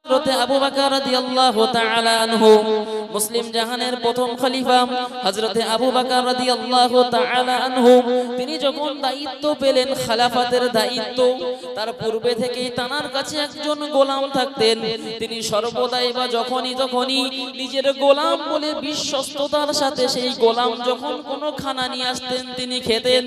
হযরত আবু বকর রাদিয়াল্লাহু তাআলা আনহু মুসলিম জাহানের প্রথম খলিফা হযরত আবু বকর রাদিয়াল্লাহু তাআলা আনহু তিনি যখন দায়িত্ব পেলেন খেলাফতের দায়িত্ব, তার পূর্বে থেকেই তার কাছে একজন গোলাম থাকতেন। তিনি সর্বদাই বা যখনই নিজের গোলাম বলে বিশ্বস্ততার সাথে সেই গোলাম যখন কোনো খানা নিয়ে আসতেন তিনি খেতেন।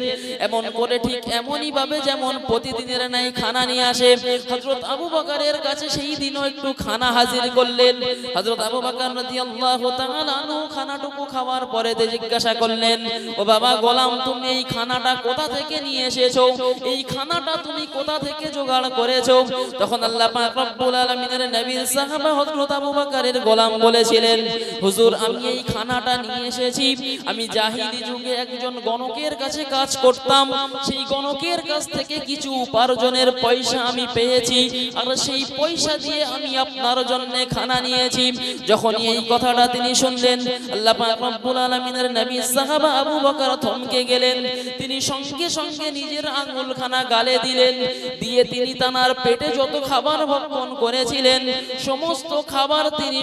এমন করে ঠিক এমনই ভাবে যেমন প্রতিদিনের ন্যায় খানা নিয়ে আসে, হযরত আবু বকরের কাছে সেই দিনও একটু খানা হাজির করলেন। হযরত আবু বকর রাদিয়াল্লাহু তাআলা আনহু খানাটুকু খাওয়ার পরে জিজ্ঞাসা করলেন, ও বাবা গোলাম, তুমি এই খানাটা কোথা থেকে নিয়ে এসেছো? এই খানাটা তুমি কোথা থেকে জোগাড় করেছো? তখন আল্লাহ পাক রব্বুল আলামিনের নবীর সাহাবা হযরত আবু বকরের গোলাম বলেছিলেন, হুজুর আমি এই খানাটা নিয়ে এসেছি, আমি জাহিলি যুগে একজন গণকের কাছে কাজ করতাম, সেই গণকের কাছ থেকে কিছু উপার্জনের পয়সা আমি পেয়েছি, আর সেই পয়সা দিয়ে আমি আপনার জন্য খানা নিয়েছি। যখন এই কথাটা তিনি শুনলেন, আল্লাহ পাক রব্বুল আলামিনের নবী সাহাবা আবু বকর থমকে গেলেন। তিনি সঙ্গে সঙ্গে নিজের আঙ্গুলখানা গালে দিলেন, দিয়ে তিনি তার পেটে যত খাবার ভক্ষণ করেছিলেন সমস্ত খাবার তিনি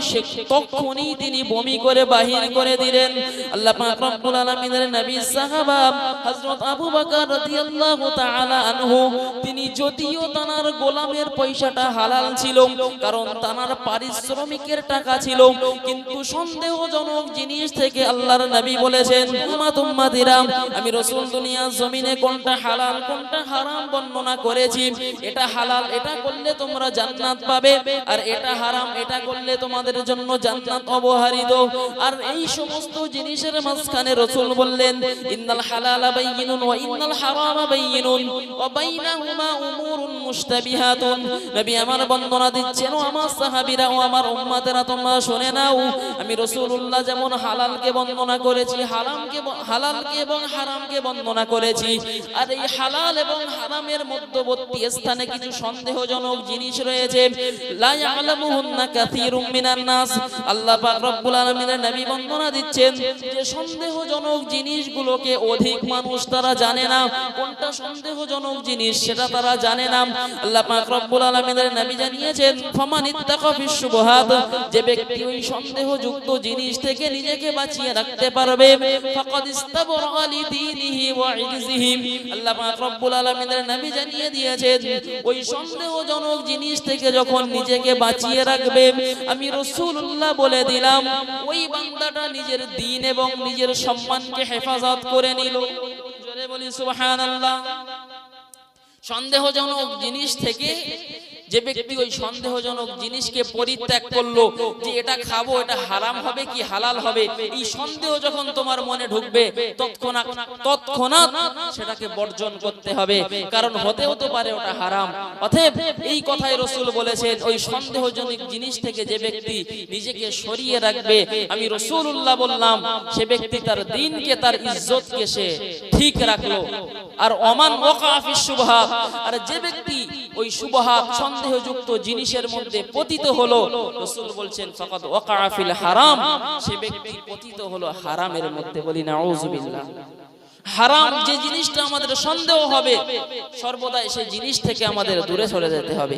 তখনই তিনি বমি করে বাহির করে দিলেন। আল্লাহ পাক রব্বুল আলামিনের নবী সাহাবা হযরত আবু বকর রাদিয়াল্লাহু তাআলা আনহু তিনি যদিও তার গোলামের পয়সাটা হালাল ছিল, কারণ তার পারিশ্রমিকের টাকা ছিল, কিন্তু সন্দেহজনক জিনিস থেকে আল্লাহর নবী বলেছেন, উম্মাতিরা আমি রাসূল দুনিয়ার জমিনে কোনটা হালাল কোনটা হারাম বর্ণনা করেছি। এটা হালাল, এটা করলে তোমরা জান্নাত পাবে, আর এটা হারাম, এটা করলে তোমাদের জন্য জান্নাত অবধারিত। আর এই সমস্ত জিনিসের মাঝখানে রাসূল বললেন, ইন্নাল হালালা বাইয়িনুন ওয়া ইন্নাল হারামা বাইয়িনুন ওয়া বাইনাহুমা উমুরুন মুশতাবিহাতুন। নবী আমার বর্ণনা দিচ্ছেন, ও আমার সাহাবীরা ও আমার উম্মতেরা তোমরা শুনে নাও, আমি রাসূলুল্লাহ যেমন হালালকে বর্ণনা করেছি, হালালকে এবং হারামকে বর্ণনা করেছি, আর এই হালাল এবং হারামের মধ্যবর্তী স্থানে কিছু সন্দেহজনক জিনিস রয়েছে, লা ইয়ালামুহুন্না কাসীরুম মিনান নাস। আল্লাহ পাক রব্বুল আলামিনের নবী বর্ণনা দিচ্ছেন যে সন্দেহজনক জিনিসগুলোকে অধিক মানুষ তারা জানে না, কোনটা সন্দেহজনক জিনিস সেটা তারা জানে না। আল্লাহ পাক রব্বুল আলামিনের নবী জানিয়েছেন, ফামানিত্তাকা ফিশ-শুবহাত, যে ব্যক্তি ওই সন্দেহযুক্ত জিনিস থেকে নিজেকে বাঁচিয়ে রাখতে পারবে, ফাকাদ ইস্তাবরা লিদীনিহি ওয়া ইরজিহি। আল্লাহ পাক রব্বুল আলামিনের নবী জানিয়ে দিয়েছেন, ওই সন্দেহজনক জিনিস থেকে যখন নিজেকে বাঁচিয়ে রাখবে, আমি রাসূলুল্লাহ বলে দিলাম ওই বান্দাটা নিজের দ্বীন এবং নিজের সম্মানকে হেফাজত করে নিল। জোরে বলি সুবহানাল্লাহ। সন্দেহজনক জিনিস থেকে যে ব্যক্তি ওই সন্দেহজনক জিনিসকে পরিত্যাগ করলো, যে এটা খাবো এটা হারাম হবে কি হালাল হবে, এই সন্দেহ যখন তোমার মনে ঢুকবে তৎক্ষণাৎ সেটাকে বর্জন করতে হবে, কারণ হতেও তো পারে ওটা হারাম। অতএব এই কথাই রাসূল বলেছেন, ওই সন্দেহজনক জিনিস থেকে যে ব্যক্তি নিজেকে সরিয়ে রাখবে, আমি রাসূলুল্লাহ বললাম সে ব্যক্তি তার দ্বীনকে তার ইজ্জতকে সে ঠিক রাখলো। আর ওমান ওয়াকা ফিশ শুবহাত, আর যে ব্যক্তি ওই শুবহাত সন্দেহযুক্ত জিনিসের মধ্যে পতিত হলো, রাসূল বলছেন ফাকাদ ওয়াকা ফিল হারাম, সে ব্যক্তি পতিত হলো হারামের মধ্যে। বলি নাউযুবিল্লাহ। হারাম যে জিনিসটা আমাদের সন্দেহ হবে, সর্বদাই সেই জিনিস থেকে আমাদের দূরে সরে যেতে হবে।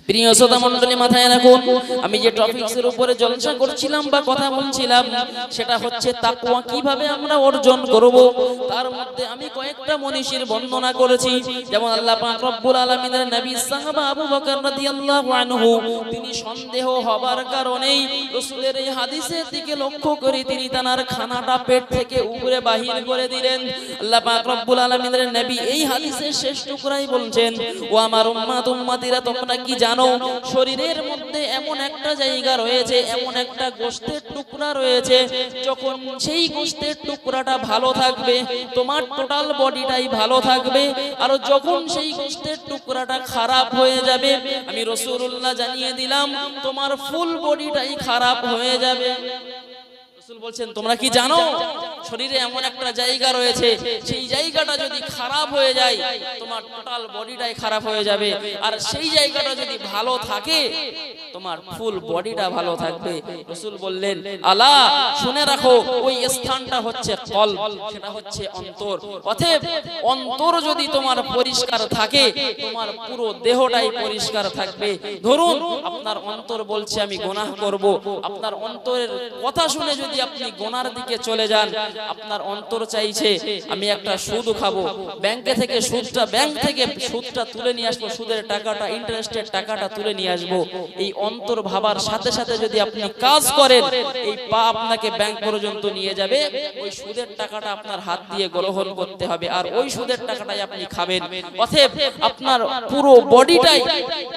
প্রিয় শ্রোতা মণ্ডলী, মাথায় রাখুন, আমি যে টপিকসের উপরে জলসা করছিলাম বা কথা বলছিলাম সেটা হচ্ছে তাকওয়া কিভাবে আমরা অর্জন করব। তার মধ্যে আমি কয়েকটা মনীষীর বর্ণনা করেছি, যেমন আল্লাহ পাক রব্বুল আলামিনের নবী সাহাবা আবু বকর রাদিয়াল্লাহু আনহু তিনি সন্দেহ হবার কারণেই রাসূলের এই হাদিসের দিকে লক্ষ্য করে তিনি তার খানাটা পেট থেকে উপরে বাহির করে দিলেন। আল্লাহ পাক রব্বুল আলামিনের নবী এই হাদিসের শেষ টুকরাই বলছেন, ও আমার উম্মতিরা তোমরা কি জানো, শরীরের মধ্যে এমন একটা জায়গা রয়েছে, এমন একটা গোশতের টুকরা রয়েছে, যখন সেই গোশতের টুকরাটা ভালো থাকবে তোমার টোটাল বডিটাই ভালো থাকবে, আর যখন সেই গোশতের টুকরাটা খারাপ হয়ে যাবে আমি রাসূলুল্লাহ জানিয়ে দিলাম তোমার ফুল বডিটাই খারাপ হয়ে যাবে। রাসূল বলছেন, তোমরা কি জানো শরীরে এমন একটা জায়গা রয়েছে, সেই জায়গাটা যদি খারাপ হয়ে যায় তোমার টোটাল বডিটাই খারাপ হয়ে যাবে, আর সেই জায়গাটা যদি ভালো থাকে তোমার ফুল বডিটা ভালো থাকবে। রাসূল বললেন, আলা শুনে রাখো, ওই স্থানটা হচ্ছে কলব, সেটা হচ্ছে অন্তর। অতএব অন্তর যদি তোমার পরিষ্কার থাকে, তোমার পুরো দেহটাই পরিষ্কার থাকবে। ধরুন আপনার অন্তর বলছে আমি গুনাহ করব, আপনার অন্তরের কথা শুনে যদি আপনি গুনার দিকে চলে যান, আপনার অন্তর চাইছে আমি একটা সুদ খাবো, ব্যাংক থেকে সুদটা তুলে নিয়ে আসবো, সুদের টাকাটা, ইন্টারেস্টের টাকাটা তুলে নিয়ে আসবো। এই অন্তর ভাবার সাথে সাথে যদি আপনি কাজ করেন, এই পা আপনাকে ব্যাংক পর্যন্ত নিয়ে যাবে, ওই সুদের টাকাটা আপনার হাত দিয়ে গ্রহণ করতে হবে, আর ওই সুদের টাকাটাই আপনি খাবেন। অতএব আপনার পুরো বডিটাই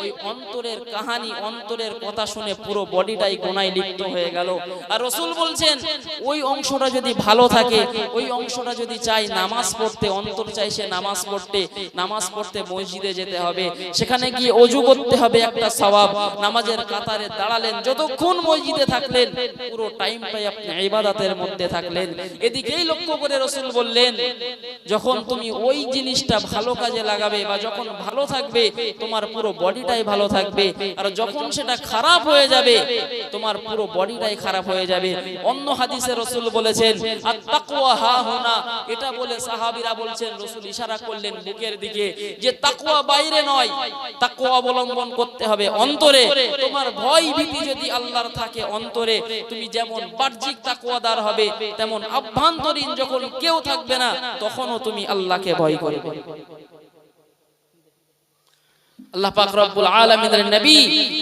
ওই অন্তরের কাহিনী, অন্তরের কথা শুনে পুরো বডিটাই গুনাহে লিপ্ত হয়ে গেল। আর রাসূল বলছেন ওই অংশটা যদি ভালো থাকে, ওই অংশটা যদি চাই নামাজ পড়তে, অন্তর চাইছে নামাজ পড়তে মসজিদে যেতে হবে, সেখানে গিয়ে ওযু করতে হবে, একটা সওয়াব, নামাজের কাতারে দাঁড়ালেন, যতক্ষণ মসজিদে থাকলেন পুরো টাইমটাই আপনি ইবাদতের মধ্যে থাকলেন। এদিকেই লক্ষ্য করে রাসূল বললেন, যখন তুমি ওই জিনিসটা ভালো কাজে লাগাবে বা যখন ভালো থাকবে, তোমার পুরো বডিটাই ভালো থাকবে, আর যখন সেটা খারাপ হয়ে যাবে, তোমার পুরো বডিটাই খারাপ হয়ে যাবে। অন্য হাদিসে রাসূল বলেছেন আত-তাকওয়া হা হুনা, এটা বলে সাহাবীরা বলছেন, রাসূল ইশারা করলেন বুকের দিকে, যে তাকওয়া বাইরে নয়, তাকওয়া অবলম্বন করতে হবে অন্তরে। তোমার ভয় ভীতি যদি আল্লাহর থাকে অন্তরে, তুমি যেমন বাহ্যিক তাকওয়াদার হবে, তেমন আভ্যন্তরীণ যখন কেউ থাকবে না, তখনও তুমি আল্লাহকে ভয় করবে। আল্লাহ পাক রব্বুল আলামিনের নবী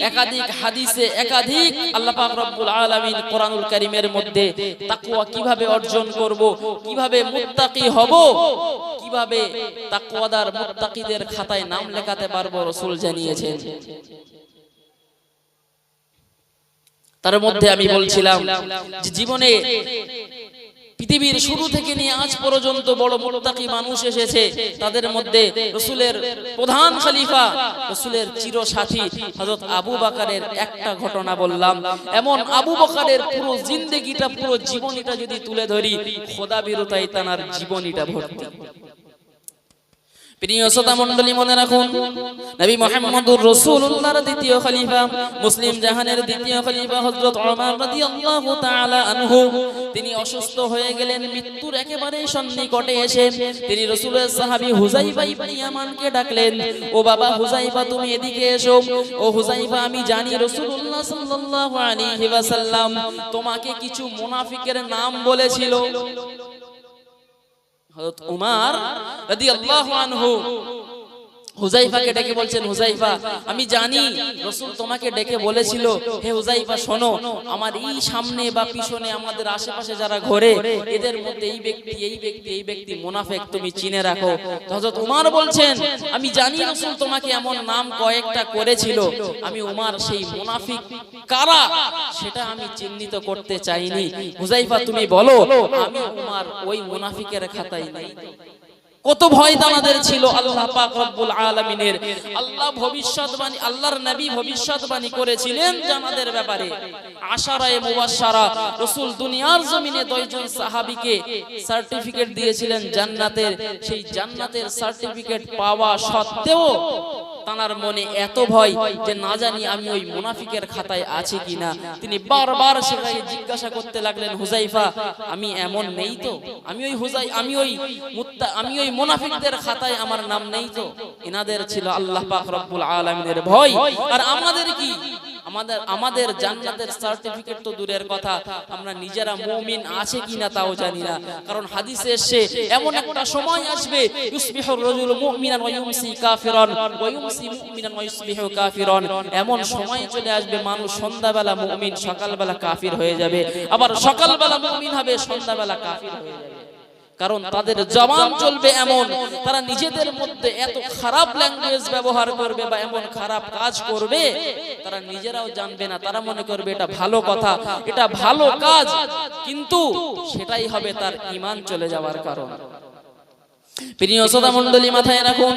একাধিক হাদিসে একাধিক আল্লাহ পাক রব্বুল আলামিন কোরআনুল কারীমের মধ্যে তাকওয়া কিভাবে অর্জন করব, কিভাবে মুত্তাকি হব, কিভাবে তাকওয়াদার মুত্তাকিদের খাতায় নাম লেখাতে পারবো, রাসূল জানিয়েছেন। তার মধ্যে আমি বলছিলাম যে জীবনে পৃথিবীর শুরু থেকে নিয়ে আজ পর্যন্ত বড় মুত্তাকি মানুষ এসেছে, তাদের মধ্যে রাসূলের প্রধান খলিফা, রাসূলের চিরসাথী হযরত আবু বকরের একটা ঘটনা বললাম। এমন আবু বকরের পুরো জিন্দেগিটা, পুরো জীবনীটা যদি তুলে ধরি, খোদা বিরতায় তার জীবনীটা ভর্তি। প্রিয় শ্রোতা মণ্ডলী, মনে রাখুন, নবী মুহাম্মদুর রাসূলুল্লাহর দ্বিতীয় খলিফা, মুসলিম জাহানের দ্বিতীয় খলিফা হযরত ওমর রাদিয়াল্লাহু তাআলা আনহু, তিনি অসুস্থ হয়ে গেলেন। মৃত্যুর একেবারে সন্নিকটে এসে তিনি রাসূলের সাহাবী হুযাইফা ইবনে ইয়ামানকে ডাকলেন, ও বাবা হুযাইফা, তুমি এদিকে এসো। ও হুযাইফা, আমি জানি রাসূলুল্লাহ সাল্লাল্লাহু আলাইহি ওয়াসাল্লাম তোমাকে কিছু মুনাফিকের নাম বলেছিল। হযরত উমর রাদিয়াল্লাহু আনহু হুযাইফাকে ডেকে বলছেন, হুযাইফা, আমি জানি রাসূল তোমাকে ডেকে বলেছিল, হে হুযাইফা শোনো, আমার এই সামনে বা পিছনে আমাদের আশেপাশে যারা ঘোরে, এদের মধ্যে এই ব্যক্তি মুনাফিক, তুমি চিনে রাখো। হযরত উমর বলছেন, আমি জানি রাসূল তোমাকে এমন নাম কয়েকটা করেছিল, আমি উমর সেই মুনাফিক কারা সেটা আমি চিহ্নিত করতে চাইনি। হুযাইফা, তুমি বলো, আমি উমর ওই মুনাফিকের খাতায় নেই। কত ভয় তাদের ছিল আল্লাহ পাক রব্বুল আলামিনের। আল্লাহর নবী ভবিষ্যৎবাণী করেছিলেন জান্নাতের ব্যাপারে। আশারায়ে মুবাশশারা, রাসূল দুনিয়ার জমিনে 10 জন সাহাবীকে সার্টিফিকেট দিয়েছিলেন জান্নাতের। সেই জান্নাতের সার্টিফিকেট পাওয়া সত্ত্বেও তার মনে এত ভয় যে না জানি আমি ওই মুনাফিকের খাতায় আছি কিনা। তিনি বারবার সেটাকে জিজ্ঞাসা করতে লাগলেন, হুযাইফা, আমি এমন নেই তো, আমি ওই মুনাফিকদের খাতায় আমার নাম নেই তো। এনাদের ছিল আল্লাহ পাক রব্বুল আলামিনের ভয়। আর আমাদের কি, আমাদের জান্নাতের সার্টিফিকেট তো দূরের কথা, আমরা নিজেরা মুমিন আছে কিনা তাও জানি না। কারণ হাদিসে এসেছে এমন একটা সময় আসবে, ইউসবিহুর রাজুলু মুমিনান ওয়া ইউমসি কাফিরান ওয়া ইউমসি মুমিনান ওয়া ইউসবিহু কাফিরান। এমন সময় চলে আসবে মানুষ সন্ধ্যাবেলা মুমিন, সকালবেলা কাফির হয়ে যাবে, আবার সকালবেলা মুমিন হবে, সন্ধ্যাবেলা কাফির হয়ে যাবে। কারণ তাদের জবান চলবে এমন, তারা নিজেদের মধ্যে এত খারাপ ল্যাঙ্গুয়েজ ব্যবহার করবে বা এমন খারাপ কাজ করবে, তারা নিজেরাও জানবে না। তারা মনে করবে এটা ভালো কথা, এটা ভালো কাজ, কিন্তু সেটাই হবে তার ঈমান চলে যাওয়ার কারণ। প্রিয় শ্রোতা মণ্ডলী, মাথায় রাখুন,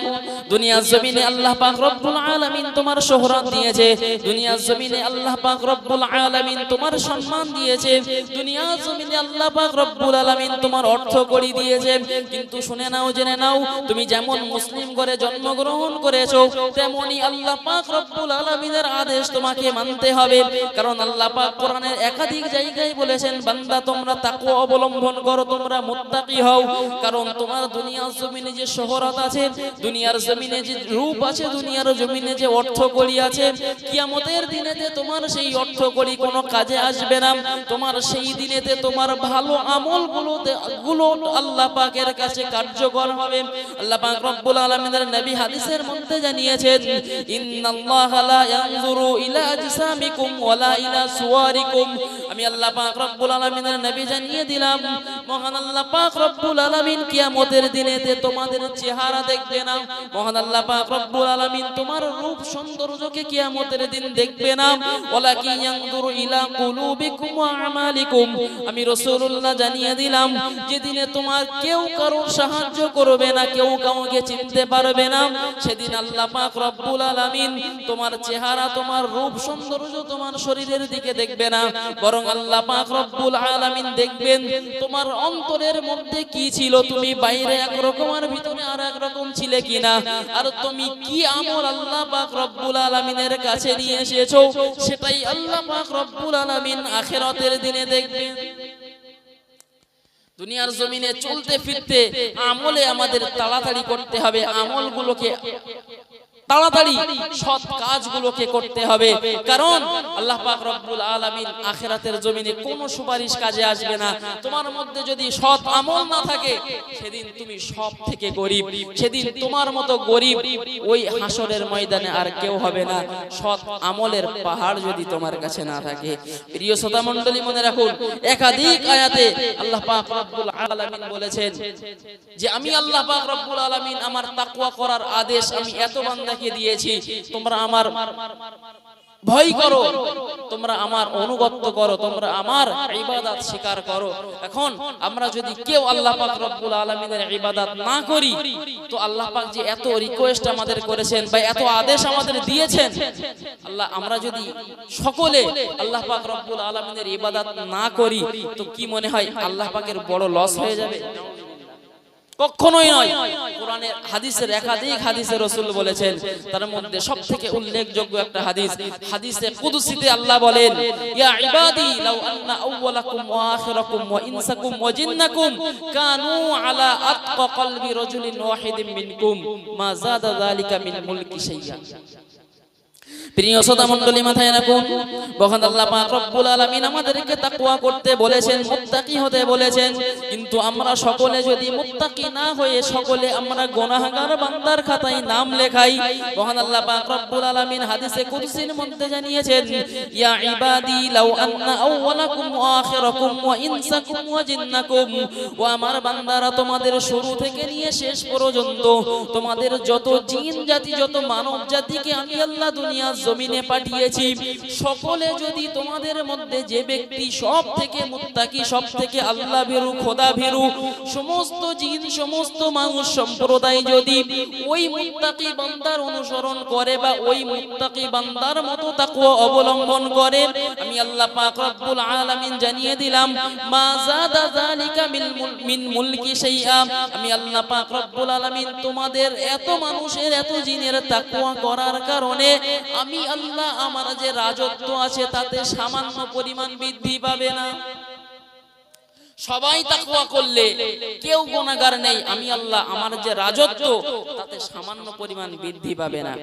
দুনিয়ার জমিনে আল্লাহ পাক রব্বুল আলামিন তোমার শোহরত দিয়েছে, দুনিয়ার জমিনে আল্লাহ পাক রব্বুল আলামিন তোমার সম্মান দিয়েছে, দুনিয়ার জমিনে আল্লাহ পাক রব্বুল আলামিন তোমার অর্থ কড়ি দিয়েছে। কিন্তু শুনে নাও, জেনে নাও, তুমি যেমন মুসলিম ঘরে জন্মগ্রহণ করেছো, তেমনি আল্লাহ পাক রব্বুল আলামিনের আদেশ তোমাকে মানতে হবে। কারণ আল্লাহ পাক কোরআনের একাধিক জায়গায় বলেছেন, বান্দা তোমরা তাকওয়া অবলম্বন করো, তোমরা মুত্তাকি হও। কারণ তোমার দুনিয়ার জমিনে যে শোহরত আছে, দুনিয়ার জমিনে যে রূপ আছে, দুনিয়ার জমিনে যে অর্থ কড়ি আছে, কিয়ামতের দিনেতে তোমার সেই অর্থ কড়ি কোনো কাজে আসবে না। তোমার সেই দিনেতে তোমার ভালো আমলগুলো আল্লাহ পাকের কাছে কার্যকর হবে। আল্লাহ পাক রব্বুল আলামিনের নবী হাদিসের মধ্যে জানিয়েছেন, ইন্নাল্লাহা লা ইয়ানজুরু ইলা আজসামিকুম ওয়ালা ইলা সুওয়ারিকুম। আমি আল্লাহ পাক রব্বুল আলামিনের নবী জানিয়ে দিলাম, মহান আল্লাহ পাক রব্বুল আলামিন কিয়ামতের দিনেতে তোমাদের চেহারা দেখবে না। মহান আল্লাহ পাক রব্বুল আলামিন তোমার রূপ সৌন্দর্যকে কিয়ামতের দিন দেখবে না। ওয়ালাকিন ইয়ানজুরু ইলা কুলুবিকুম ওয়া আমালিকুম। আমি রাসূলুল্লাহ জানিয়ে দিলাম, যেদিনে তোমার কেউ কারোর সাহায্য করবে না, কেউ কাউকে চিনতে পারবে না, সেদিন আল্লাহ পাক রব্বুল আলামিন তোমার চেহারা, তোমার রূপ সৌন্দর্য, তোমার শরীরের দিকে দেখবে না, বরং আল্লাহ পাক রব্বুল আলামিন দেখবেন তোমার অন্তরের মধ্যে কি ছিল, তুমি বাইরে একরকম আর ভিতরে আর একরকম ছিলে কিনা, আর তুমি কি আমল আল্লাহ পাক রব্বুল আলামিনের কাছে নিয়ে এসেছো, সেটাই আল্লাহ পাক রব্বুল আলামিন আখিরাতের দিনে দেখবেন। দুনিয়ার জমিনে চলতে ফিরতে আমলে আমাদের তাড়াতাড়ি করতে হবে, আমলগুলোকে তাড়াতাড়ি সৎ কাজগুলোকে করতে হবে। কারণ আল্লাহ পাক রব্বুল আলামিন আখিরাতের জমিনে কোনো সুপারিশ কাজে আসবে না। তোমার মধ্যে যদি সৎ আমল না থাকে, সেদিন তুমি সব থেকে গরিব, সেদিন তোমার মতো গরিব ওই হাসরের ময়দানে আর কেউ হবে না, সৎ আমলের পাহাড় যদি তোমার কাছে না থাকে। প্রিয় শ্রোতা মণ্ডলী, মনে রাখুন, একাধিক আয়াতে আল্লাহ পাক রব্বুল আলামিন বলেছেন যে আমি আল্লাহ পাক রব্বুল আলামিন আমার তাকওয়া করার আদেশ আমি এত বান্দাকে দিয়েছি, তোমরা আমার ভয় করো, তোমরা আমার অনুগত্য করো, তোমরা আমার ইবাদত স্বীকার করো। এখন আমরা যদি কেউ আল্লাহ পাক রব্বুল আলামিনের ইবাদত না করি, তো আল্লাহ পাক যে এত রিকোয়েস্ট আমাদের করেছেন বা এত আদেশ আমাদের দিয়েছেন, আল্লাহ আমরা যদি সকলে আল্লাহ পাক রব্বুল আলামিনের ইবাদত না করি, তো কি মনে হয় আল্লাহ পাকের বড় লস হয়ে যাবে? কখনোই নয়। কোরআনের হাদিসের একাধিক হাদিসে রাসূল বলেছেন, তার মধ্যে সবথেকে উল্লেখযোগ্য একটা হাদিস, হাদিসে কুদসিতে আল্লাহ বলেন, ইয়া ইবাদি লাউ আন্না আউওয়ালাকুম ওয়া আখিরাকুম ওয়া ইনসাকুম ওয়া জিন্নাকুম কানু আলা আতকা কলবি রাজুলিন ওয়াহিদিন মিনকুম মা যাদা যালিকা মিন মুলকি শাইয়া। প্রিয় শ্রোতা মণ্ডলী, মাথায় রাখুন, মহান আল্লাহ পাক রব্বুল আলামিন আমাদেরকে তাকওয়া করতে বলেছেন, মুত্তাকি হতে বলেছেন। কিন্তু আমরা সকলে যদি মুত্তাকি না হয়ে সকলে আমরা গুনাহগার বান্দার খাতায় নাম লেখাই, মহান আল্লাহ পাক রব্বুল আলামিন হাদিসে কুদসির মধ্যে জানিয়েছেন, ইয়া ইবাদি লাউ আন্না আউওয়ালাকুম ওয়া আখিরাকুম ওয়া ইনসাকুম ওয়া জিন্নাকুম, ও আমার বান্দারা, তোমাদের শুরু থেকে নিয়ে শেষ পর্যন্ত তোমাদের যত জিন জাতি, যত মানব জাতিকে আমি আল্লাহ দুনিয়ার জমিনে পাঠিয়েছি, সকলে যদি তোমাদের মধ্যে যে ব্যক্তি সব থেকে মুত্তাকি, সব থেকে আল্লাহ ভীরু, খোদা ভীরু, সমস্ত জিন, সমস্ত মানুষ সম্প্রদায় যদি ওই মুত্তাকি বান্দার অনুসরণ করে বা ওই মুত্তাকি বান্দার মতো তাকওয়া অবলম্বন করে, আমি আল্লাহ পাক রব্বুল আলামিন জানিয়ে দিলাম, মা যাদা যালিকা মিন মুলকি শাইআ। আমি আল্লাহ পাক রব্বুল আলামিন তোমাদের এত মানুষের, এত জিনের তাকওয়া করার কারণে আমি আল্লাহ আমার যে রাজত্ব আছে তাতে সামান্য পরিমাণ বৃদ্ধি পাবে না। সবাই তাকওয়া করলে কেউ গুনাহগার নেই, আমি আল্লাহ আমার যে রাজত্ব তাতে সামান্য পরিমাণ বৃদ্ধি পাবে না।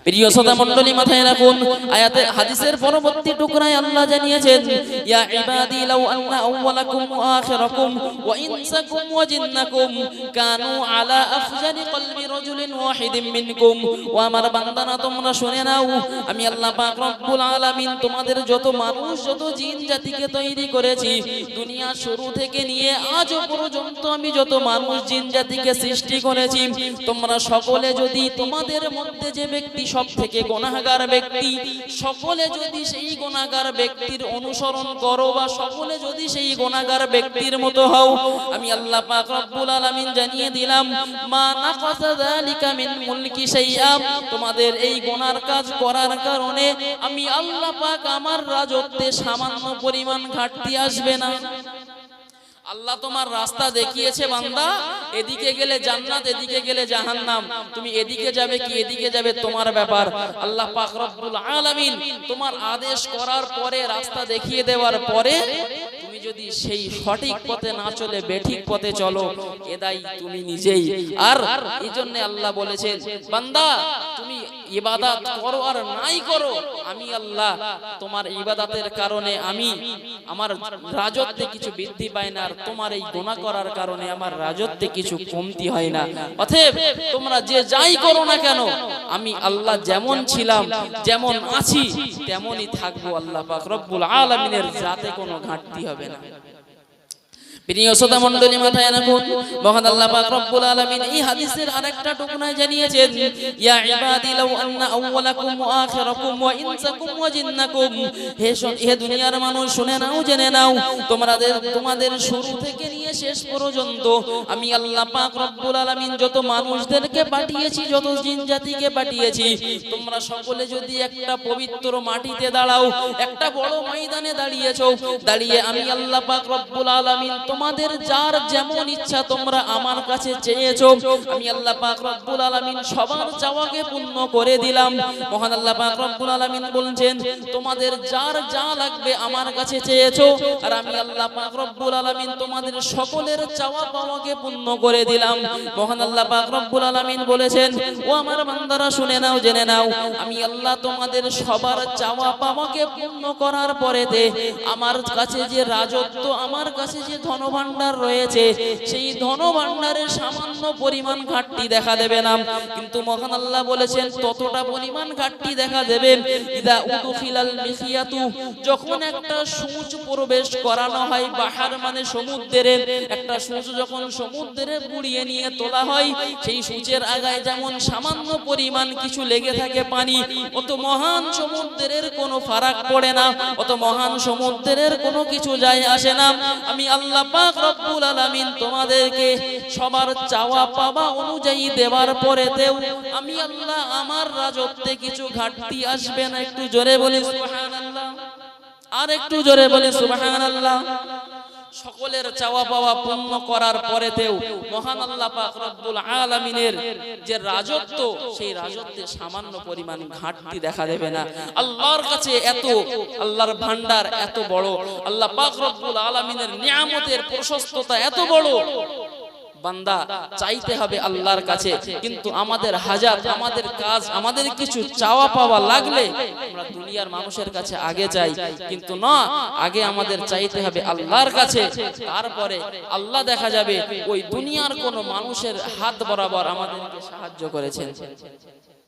প্রিয় শ্রোতা মণ্ডলী, মাথায় রাখুন, আয়াতে হাদিসের পরবর্তী টুকরায় আল্লাহ জানিয়েছেন, ইয়া ইবাদি লাউ আন্না আউওয়ালাকুম ওয়া আখিরাকুম ওয়া ইনসাকুম ওয়া জিন্নাকুম কানু আলা আফজানি কলবি রাজুলিন ওয়াহিদিন মিনকুম, ও আমার বান্দারা, তোমরা শুনে নাও, আমি আল্লাহ পাক রব্বুল আলামিন তোমাদের যত মানুষ, যত জিন জাতিকে তৈরি করেছি, দুনিয়া শুরু থেকে নিয়ে আজও পর্যন্ত আমি যত মানুষ জিন জাতিকে সৃষ্টি করেছি, তোমরা সকলে যদি তোমাদের মধ্যে যে ব্যক্তি সব থেকে গুনাহগার ব্যক্তি, সকলে যদি সেই গুনাহগার ব্যক্তির অনুসরণ করো বা সকলে যদি সেই গুনাহগার ব্যক্তির মতো হও, আমি আল্লাহ পাক রব্বুল আলামিন জানিয়ে দিলাম মা নাকাসা যালিকা মিন মুলকি শাইআ, তোমাদের এই গুনার কাজ করার কারণে আমি আল্লাহ পাক আমার রাজত্বে সামান্য পরিমাণ ঘাটতি আসবে না। আল্লাহ তোমার রাস্তা দেখিয়েছে বান্দা, এদিকে গেলে জান্নাত এদিকে গেলে জাহান্নাম, তুমি এদিকে যাবে কি এদিকে যাবে তোমার ব্যাপার। আল্লাহ পাক রব্বুল আলামিন তোমার আদেশ করার পরে, রাস্তা দেখিয়ে দেওয়ার পরে তুমি যদি সেই সঠিক পথে না চলে বেঠিক পথে চলো, এ দায়ী তুমি নিজেই। আর এইজন্য আল্লাহ বলেছেন বান্দা তুমি ইবাদত করো আর নাই করো, আমি আল্লাহ তোমার ইবাদতের কারণে আমি আমার রাজত্বে কিছু বৃদ্ধি পায় না, আর তোমার এই গুনাহ করার কারণে আমার রাজত্বে কিছু কমতি হয় না। অতএব তোমরা যে যাই করো না কেন, আমি আল্লাহ যেমন ছিলাম যেমন আছি তেমনই থাকবো। আল্লাহ পাক রব্বুল আলামিনের জাতে কোনো ঘাটতি হবে না। প্রিয় শ্রোতা মণ্ডলী, মাথায় রাখুন, মহান আল্লাহ পাক রব্বুল আলামিন এই হাদিসের আরেকটা টুকনায় জানিয়েছেন, ইয়া ইবাদি লাউ আন্না আউওয়ালাকুম ওয়া আখিরাকুম ওয়া ইনসাকুম ওয়া জিন্নাকুম, হে দুনিয়ার মানুষ শুনে নাও জেনে নাও, তোমাদের শুরু থেকে নিয়ে শেষ পর্যন্ত আমি আল্লাহ পাক রব্বুল আলামিন যত মানুষদেরকে পাঠিয়েছি, যত জিন জাতিকে পাঠিয়েছি, তোমরা সকলে যদি একটা পবিত্র মাটিতে দাঁড়াও, একটা বড় ময়দানে দাঁড়িয়েছো, দাঁড়িয়ে আমি আল্লাহ পাক রব্বুল আলামিন তোমাদের যার যেমন ইচ্ছা তোমরা আমার কাছে চেয়েছো, আমি আল্লাহ পাক রব্বুল আলামিন সবার চাওয়াকে পূর্ণ করে দিলাম। মহান আল্লাহ পাক রব্বুল আলামিন বলছেন তোমাদের যার যা লাগবে আমার কাছে চেয়েছো, আর আমি আল্লাহ পাক রব্বুল আলামিন তোমাদের সকলের চাওয়া পাওয়াকে পূর্ণ করে দিলাম। মহান আল্লাহ পাক রব্বুল আলামিন বলেছেন, ও আমার বান্দারা শুনে নাও জেনে নাও, আমি আল্লাহ তোমাদের সবার চাওয়া পাওয়াকে পূর্ণ করার পরেতে আমার কাছে যে রাজত্ব, আমার কাছে যে ধনভাণ্ডার রয়েছে, সেই ধনভাণ্ডারের সামান্য পরিমাণ ঘাটতি দেখা দেবে না। কিন্তু মহান আল্লাহ বলেছেন ততটা পরিমাণ ঘাটতি দেখা দেবে ইদা উদখিলাল মিখিয়াতু, যখন একটা সূচ প্রবেশ করানো হয়, বাহার মানে সমুদ্রে, একটা সূচ যখন সমুদ্রে বুড়িয়ে নিয়ে তোলা হয়, সেই সূচের আগায় যেমন সামান্য পরিমাণ কিছু লেগে থাকে পানি, অত মহান সমুদ্রের কোনো ফারাক পড়ে না, অত মহান সমুদ্রের কোনো কিছু যায় আসে না। আমি আল্লাহ পাক রব্বুল আলামিন তোমাদেরকে সবার চাওয়া পাওয়া অনুযায়ী দেওয়ার পরেতেও আমি আল্লাহ আমার রাজত্বে কিছু ঘাটতি আসবে না। একটু জোরে বলি সুবহানাল্লাহ, আর একটু জোরে বলি সুবহানাল্লাহ। সকলের চাওয়া পাওয়া পূর্ণ করার পরেতেও মহান আল্লাহ পাক রব্বুল আলামিনের যে রাজত্ব, সেই রাজত্বে সামান্য পরিমাণ ঘাটতি দেখা দেবে না। আল্লাহর কাছে এত, আল্লাহর ভান্ডার এত বড়, আল্লাহ পাক রব্বুল আলামিনের নিয়ামতের প্রশস্ততা এত বড়, বান্দা চাইতে হবে আল্লাহর কাছে। কিন্তু আমাদের হাজাত, আমাদের কাজ, আমাদের কিছু চাওয়া পাওয়া লাগলে আমরা দুনিয়ার মানুষের কাছে আগে যাই, কিন্তু না, আগে আমাদের চাইতে হবে আল্লাহর কাছে। তারপরে আল্লাহ দেখা যাবে ওই দুনিয়ার কোন মানুষের হাত বরাবর আমাদেরকে সাহায্য করেছেন।